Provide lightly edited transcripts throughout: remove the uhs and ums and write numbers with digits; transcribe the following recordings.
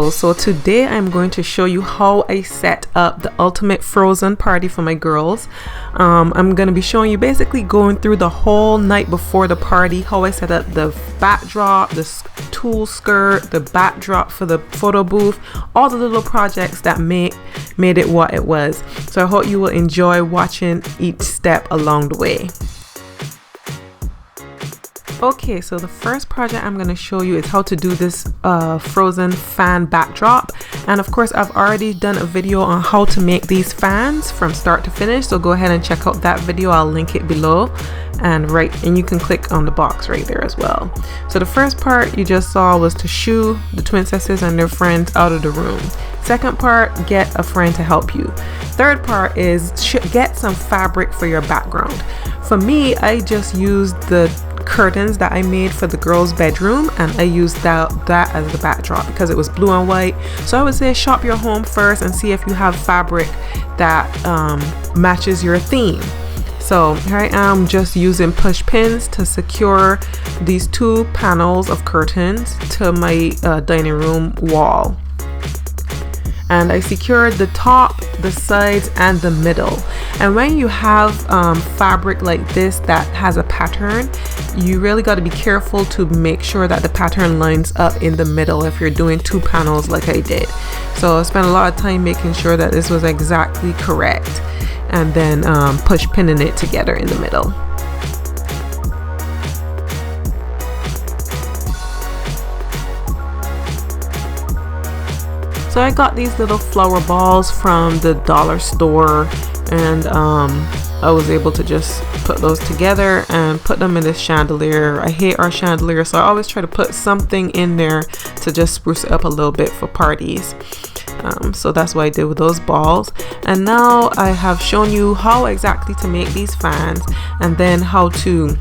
So today I'm going to show you how I set up the ultimate frozen party for my girls. I'm going to be showing you basically going through the whole night before the party, how I set up the backdrop, the tulle skirt, the backdrop for the photo booth, all the little projects that made it what it was. So I hope you will enjoy watching each step along the way. Okay, so the first project I'm going to show you is how to do this frozen fan backdrop, and of course I've already done a video on how to make these fans from start to finish, so go ahead and check out that video. I'll link it below, and you can click on the box right there as well. So the first part you just saw was to shoo the twin sisters and their friends out of the room. Second part, get a friend to help you. Third part is get some fabric for your background. For me, I just used the curtains that I made for the girls' bedroom, and I used that as the backdrop because it was blue and white. So I would say shop your home first and see if you have fabric that matches your theme. So here I am just using push pins to secure these two panels of curtains to my dining room wall. And I secured the top, the sides, and the middle. And when you have fabric like this that has a pattern, you really got to be careful to make sure that the pattern lines up in the middle if you're doing two panels like I did. So I spent a lot of time making sure that this was exactly correct, and then push pinning it together in the middle. So I got these little flower balls from the dollar store, and I was able to just put those together and put them in this chandelier. I hate our chandelier, so I always try to put something in there to just spruce it up a little bit for parties. So that's what I did with those balls. And now I have shown you how exactly to make these fans, and then how to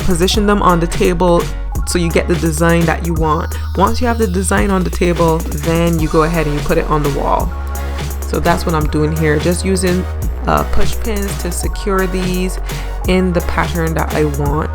position them on the table so you get the design that you want. Once you have the design on the table, then you go ahead and you put it on the wall. So that's what I'm doing here, just using push pins to secure these in the pattern that I want.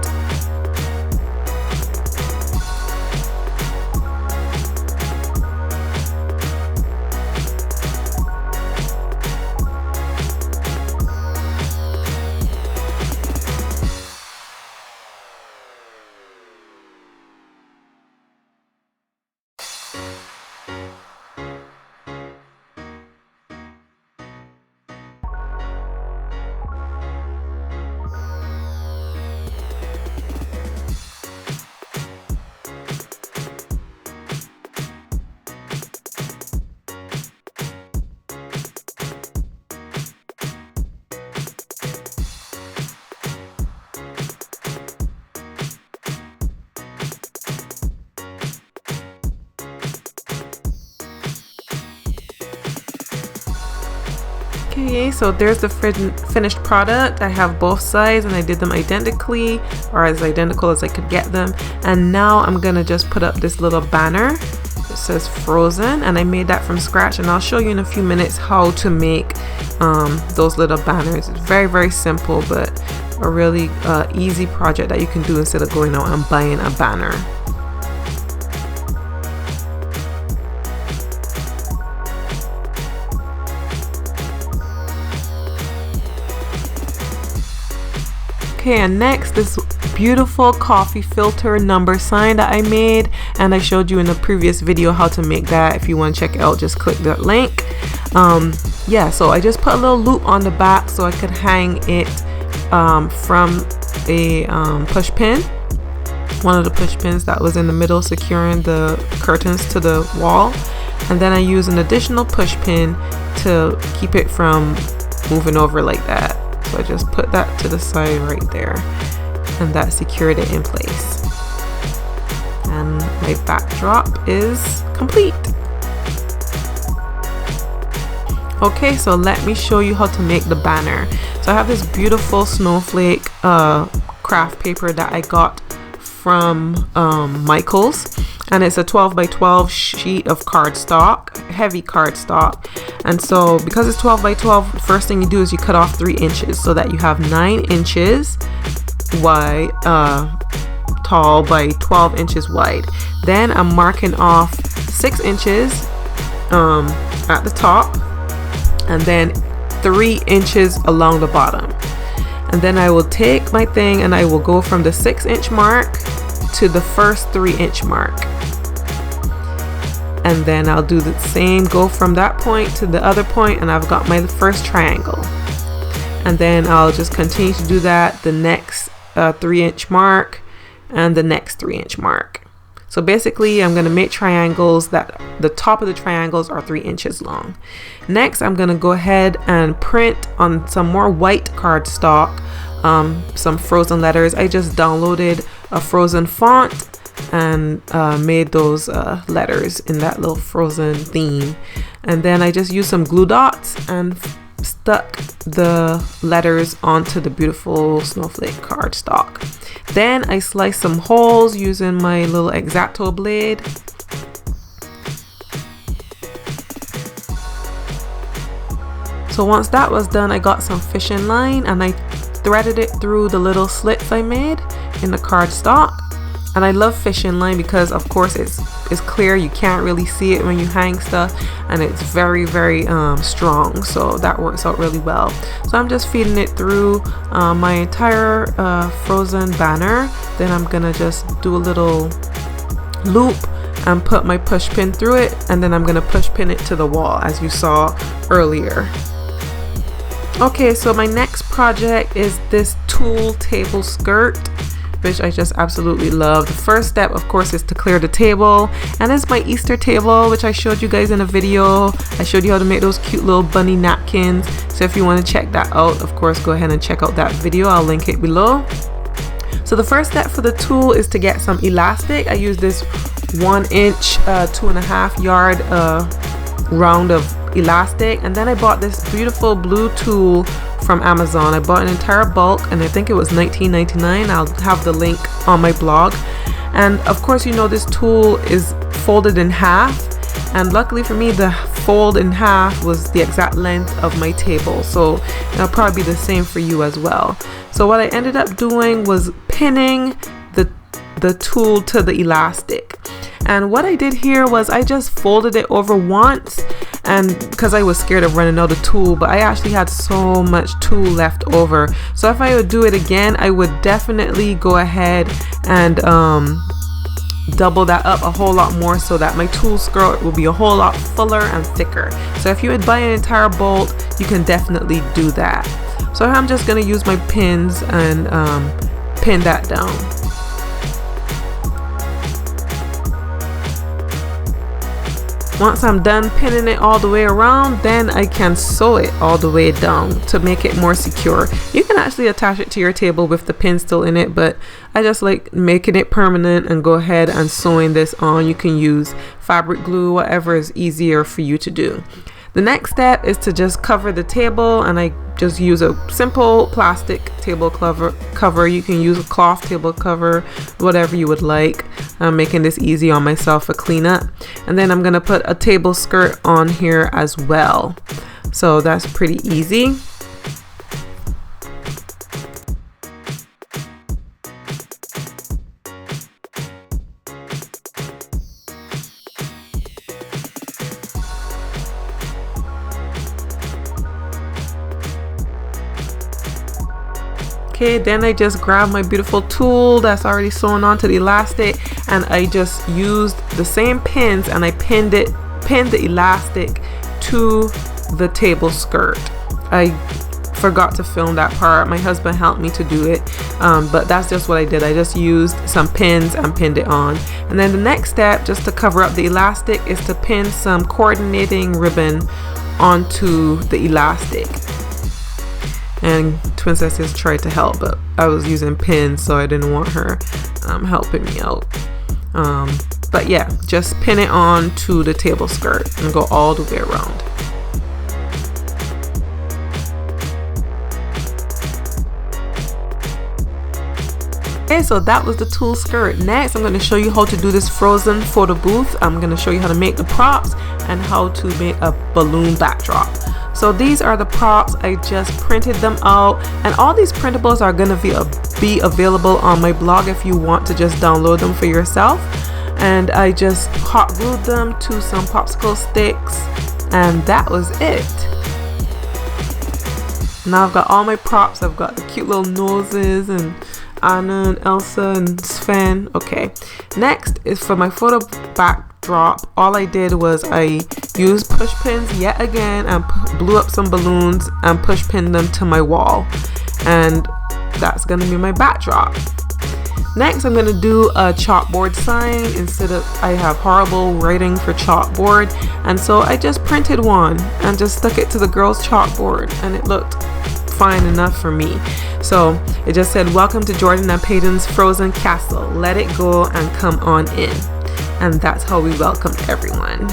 Okay, so there's the finished product. I have both sides and I did them identically, or as identical as I could get them. And now I'm gonna just put up this little banner. It says frozen, and I made that from scratch, and I'll show you in a few minutes how to make those little banners. It's very, very simple, but a really easy project that you can do instead of going out and buying a banner. Okay, and next, this beautiful coffee filter number sign that I made, and I showed you in a previous video how to make that. If you want to check it out, just click that link. Yeah, so I just put a little loop on the back so I could hang it from a push pin, one of the push pins that was in the middle, securing the curtains to the wall. And then I use an additional push pin to keep it from moving over like that. So I just put that to the side right there, and that secured it in place. And my backdrop is complete. Okay, so let me show you how to make the banner. So I have this beautiful snowflake craft paper that I got from Michael's, and it's a 12 by 12 sheet of cardstock, heavy cardstock. And so because it's 12 by 12, first thing you do is you cut off 3 inches so that you have 9 inches wide, tall by 12 inches wide. Then I'm marking off 6 inches at the top, and then 3 inches along the bottom. And then I will take my thing and I will go from the 6-inch mark to the first 3-inch mark. And then I'll do the same, go from that point to the other point, and I've got my first triangle. And then I'll just continue to do that, the next 3-inch mark and the next 3-inch mark. So basically I'm going to make triangles that the top of the triangles are 3 inches long. Next I'm going to go ahead and print on some more white cardstock some frozen letters. I just downloaded a frozen font and made those letters in that little frozen theme. And then I just used some glue dots and stuck the letters onto the beautiful snowflake cardstock. Then I sliced some holes using my little X-Acto blade. So once that was done, I got some fishing line and I threaded it through the little slits I made in the cardstock. And I love fishing line because of course it's clear, you can't really see it when you hang stuff, and it's very strong, so that works out really well. So I'm just feeding it through my entire frozen banner. Then I'm gonna just do a little loop and put my push pin through it, and then I'm gonna push pin it to the wall as you saw earlier. Okay, so my next project is this tulle table skirt, which I just absolutely love. The first step of course is to clear the table, and it's my Easter table which I showed you guys in a video. I showed you how to make those cute little bunny napkins, so if you want to check that out, of course go ahead and check out that video. I'll link it below. So the first step for the tulle is to get some elastic. I use this 1 inch 2.5 yard round of elastic, and then I bought this beautiful blue tulle from Amazon. I bought an entire bulk and I think it was $19.99. I'll have the link on my blog. And of course, you know, this tulle is folded in half, and luckily for me the fold in half was the exact length of my table, so it'll probably be the same for you as well. So what I ended up doing was pinning the tulle to the elastic. And what I did here was I just folded it over once, and because I was scared of running out of tulle, but I actually had so much tulle left over. So if I would do it again, I would definitely go ahead and double that up a whole lot more, so that my tulle skirt will be a whole lot fuller and thicker. So if you would buy an entire bolt, you can definitely do that. So I'm just going to use my pins and pin that down. Once I'm done pinning it all the way around, then I can sew it all the way down to make it more secure. You can actually attach it to your table with the pin still in it, but I just like making it permanent and go ahead and sewing this on. You can use fabric glue, whatever is easier for you to do. The next step is to just cover the table, and I just use a simple plastic table cover. You can use a cloth table cover, whatever you would like. I'm making this easy on myself for cleanup. And then I'm gonna put a table skirt on here as well. So that's pretty easy. Okay, then I just grabbed my beautiful tulle that's already sewn onto the elastic, and I just used the same pins and I pinned the elastic to the table skirt. I forgot to film that part. My husband helped me to do it, but that's just what I did. I just used some pins and pinned it on. And then the next step, just to cover up the elastic, is to pin some coordinating ribbon onto the elastic. And Twincesses tried to help, but I was using pins, so I didn't want her helping me out. But yeah, just pin it on to the table skirt and go all the way around. Okay, so that was the tulle skirt. Next, I'm going to show you how to do this frozen photo booth. I'm going to show you how to make the props and how to make a balloon backdrop. So these are the props. I just printed them out, and all these printables are going to be available on my blog if you want to just download them for yourself. and I just hot glued them to some popsicle sticks, and that was it. Now I've got all my props. I've got the cute little noses and Anna and Elsa and Sven. Okay, next is for my photo backdrop. All I did was I used push pins yet again and blew up some balloons and push pinned them to my wall, and that's gonna be my backdrop. Next, I'm gonna do a chalkboard sign. Instead of, I have horrible writing for chalkboard, and so I just printed one and just stuck it to the girls' chalkboard, and it looked fine enough for me. So it just said, "Welcome to Jordan and Peyton's Frozen Castle. Let it go and come on in." And that's how we welcomed everyone.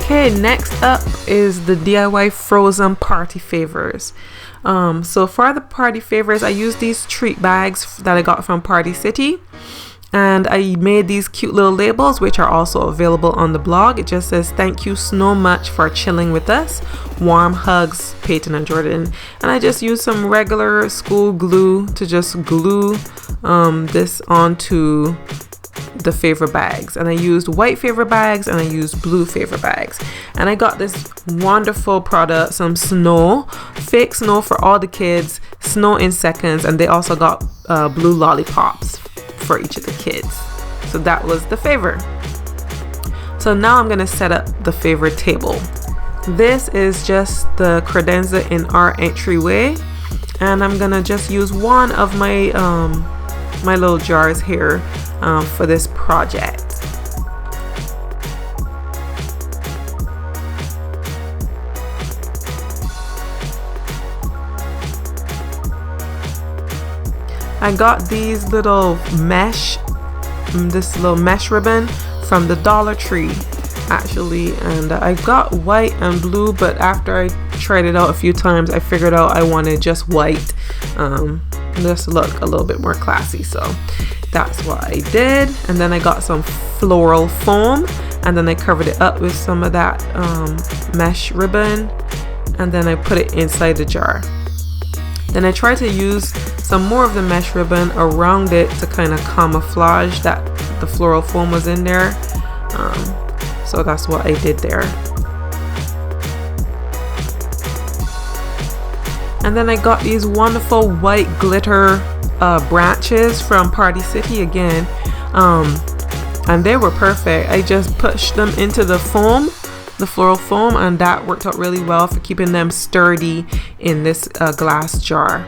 Okay, next up is the DIY Frozen party favors. So for the party favors, I used these treat bags that I got from Party City, and I made these cute little labels, which are also available on the blog. It just says, "Thank you so much for chilling with us. Warm hugs, Peyton and Jordan." And I just used some regular school glue to just glue this onto the favor bags, and I used white favor bags and I used blue favor bags, and I got this wonderful product, some snow, fake snow for all the kids, snow in seconds, and they also got blue lollipops for each of the kids. So that was the favor. So now I'm gonna set up the favor table. This is just the credenza in our entryway, and I'm gonna just use one of my my little jars here for this project. I got these little this little mesh ribbon from the Dollar Tree actually, and I got white and blue, but after I tried it out a few times I figured out I wanted just white, just to look a little bit more classy, so that's what I did. And then I got some floral foam, and then I covered it up with some of that mesh ribbon, and then I put it inside the jar. Then I tried to use some more of the mesh ribbon around it to kind of camouflage that the floral foam was in there, so that's what I did there. And then I got these wonderful white glitter branches from Party City again, and they were perfect. I just pushed them into the foam, the floral foam, and that worked out really well for keeping them sturdy in this glass jar.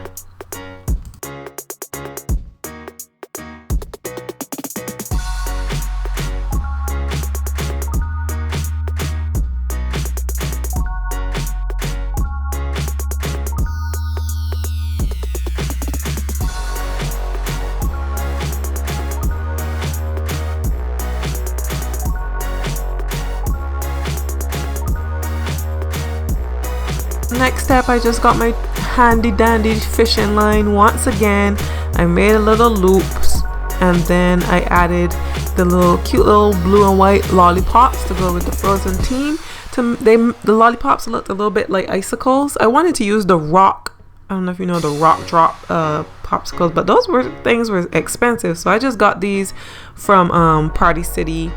Next step, I just got my handy dandy fishing line once again. I made a little loops, and then I added the little cute little blue and white lollipops to go with the Frozen theme. The lollipops looked a little bit like icicles. I wanted to use the rock, I don't know if you know the rock drop popsicles, but those things were expensive, so I just got these from Party City,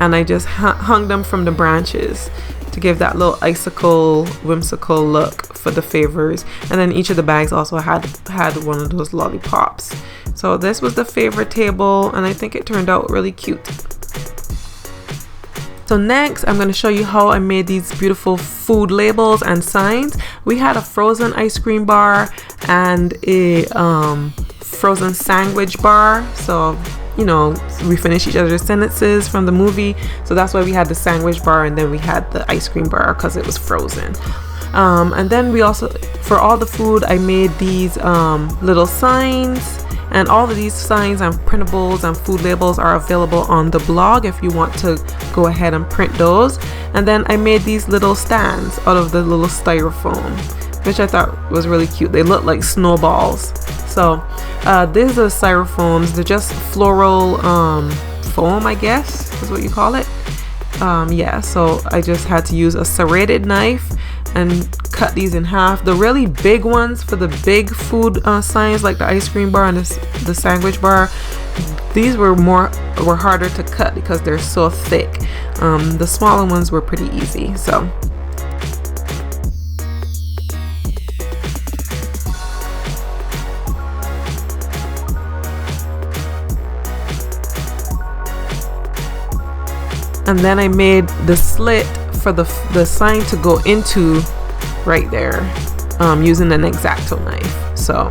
and I just hung them from the branches to give that little icicle whimsical look for the favors. And then each of the bags also had one of those lollipops. So this was the favor table, and I think it turned out really cute. So next I'm going to show you how I made these beautiful food labels and signs. We had a frozen ice cream bar and a frozen sandwich bar, so you know, we finish each other's sentences from the movie, so that's why we had the sandwich bar, and then we had the ice cream bar because it was frozen. And then we also, for all the food, I made these little signs, and all of these signs and printables and food labels are available on the blog if you want to go ahead and print those. And then I made these little stands out of the little styrofoam, which I thought was really cute. They look like snowballs. So these are styrofoams. They're just floral foam, I guess is what you call it. Yeah, so I just had to use a serrated knife and cut these in half. The really big ones for the big food signs like the ice cream bar and the sandwich bar, these were harder to cut because they're so thick. The smaller ones were pretty easy. So and then I made the slit for the sign to go into right there using an X-Acto knife. So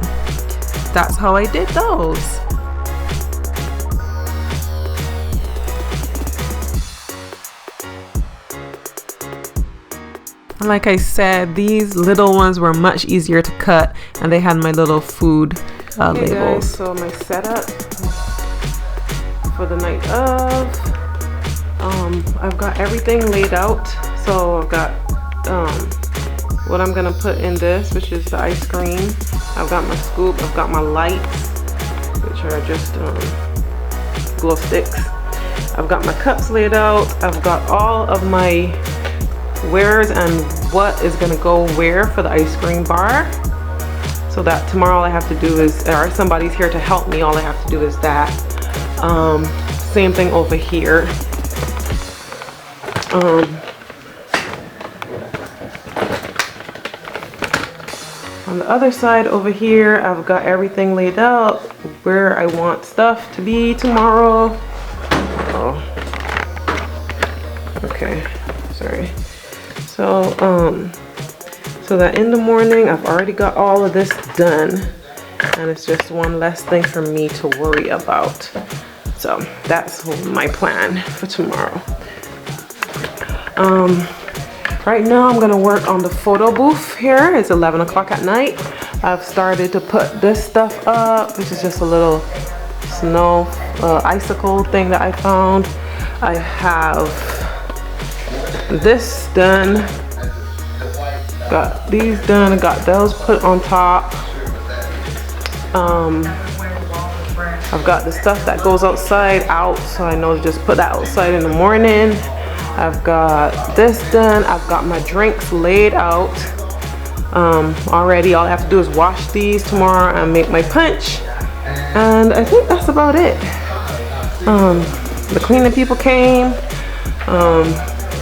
that's how I did those. Like I said, these little ones were much easier to cut, and they had my little food labels. Guys, so my setup for the night of, I've got everything laid out. So I've got what I'm gonna put in this, which is the ice cream. I've got my scoop, I've got my lights, which are just glow sticks. I've got my cups laid out. I've got all of my wares and what is gonna go where for the ice cream bar, so that tomorrow all I have to do is, or somebody's here to help me, all I have to do is that. Same thing over here. On the other side over here, I've got everything laid out where I want stuff to be tomorrow. Oh, okay, sorry. So, so that in the morning, I've already got all of this done, and it's just one less thing for me to worry about. So that's my plan for tomorrow. Right now I'm gonna work on the photo booth here. It's 11 o'clock at night. I've started to put this stuff up, which is just a little snow icicle thing that I found. I have this done, got these done, I got those put on top. I've got the stuff that goes outside out, so I know to just put that outside in the morning. I've got this done. I've got my drinks laid out already. All I have to do is wash these tomorrow and make my punch, and I think that's about it. The cleaning people came.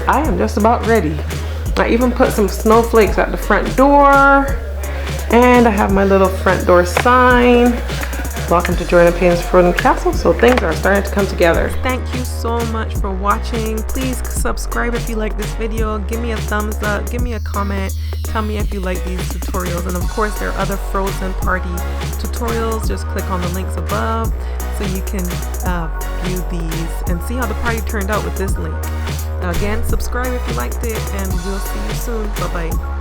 I am just about ready. I even put some snowflakes at the front door, and I have my little front door sign. Welcome to Jordan Payne's Frozen Castle. So things are starting to come together. Thank you so much for watching. Please subscribe if you like this video. Give me a thumbs up. Give me a comment. Tell me if you like these tutorials. And of course, there are other Frozen Party tutorials. Just click on the links above so you can view these and see how the party turned out with this link. Again, subscribe if you liked it, and we'll see you soon. Bye-bye.